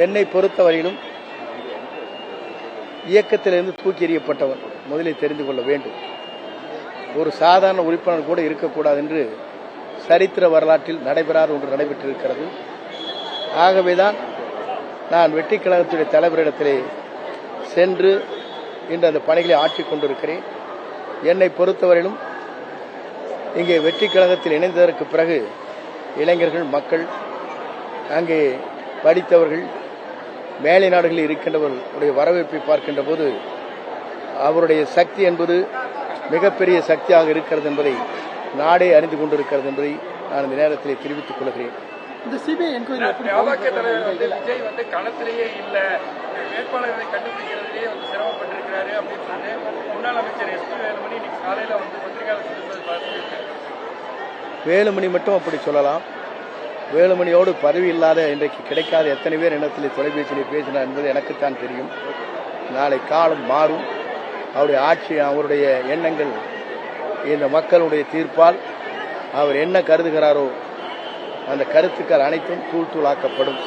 என்னை பொறுத்தவரையிலும் இயக்கத்திலிருந்து தூக்கி எறியப்பட்டவன் முதலில் தெரிந்து கொள்ள வேண்டும். ஒரு சாதாரண உறுப்பினர் கூட இருக்கக்கூடாது என்று சரித்திர வரலாற்றில் நடைபெறாத ஒன்று நடைபெற்றிருக்கிறது. ஆகவேதான் நான் வெற்றிக் கழகத்துடைய தலைவரிடத்திலே சென்று இன்று அந்த பணிகளை ஆற்றிக் கொண்டிருக்கிறேன். என்னை பொறுத்தவரையிலும் இங்கே வெற்றிக் கழகத்தில் இணைந்ததற்கு பிறகு இளைஞர்கள், மக்கள், அங்கே படித்தவர்கள், மேலை நாடுகளில் இருக்கின்றவர்களுடைய வரவேற்பை பார்க்கின்ற போது அவருடைய சக்தி என்பது மிகப்பெரிய சக்தியாக இருக்கிறது என்பதை நாடே அறிந்து கொண்டிருக்கிறது என்பதை நான் இந்த நேரத்தில் தெரிவித்துக் கொள்கிறேன். இந்த சிபிஐ விஜய் வந்து களத்திலேயே இல்ல, வேட்பாளர்களை கண்டுபிடிக்கிறதுலேயே வந்து சிரமப்பட்டிருக்கிறாரு அப்படின்னு சொல்லி முன்னாள் அமைச்சர் எஸ். பி. வேலுமணி இன்னைக்கு காலையில வந்து பத்திரிகையாளர் வேலுமணி மட்டும் அப்படி சொல்லலாம். வேலுமணியோடு பதவி இல்லாத இன்றைக்கு கிடைக்காத எத்தனை பேர் இடத்தில் தொலைபேசியில் பேசினார் என்பது எனக்குத்தான் தெரியும். நாளை காலம் மாறும். அவருடைய ஆட்சி, அவருடைய எண்ணங்கள் இந்த மக்களுடைய தீர்ப்பால் அவர் என்ன கருதுகிறாரோ அந்த கருத்துக்கள் அனைத்தும் தூள் தூளாக்கப்படும்.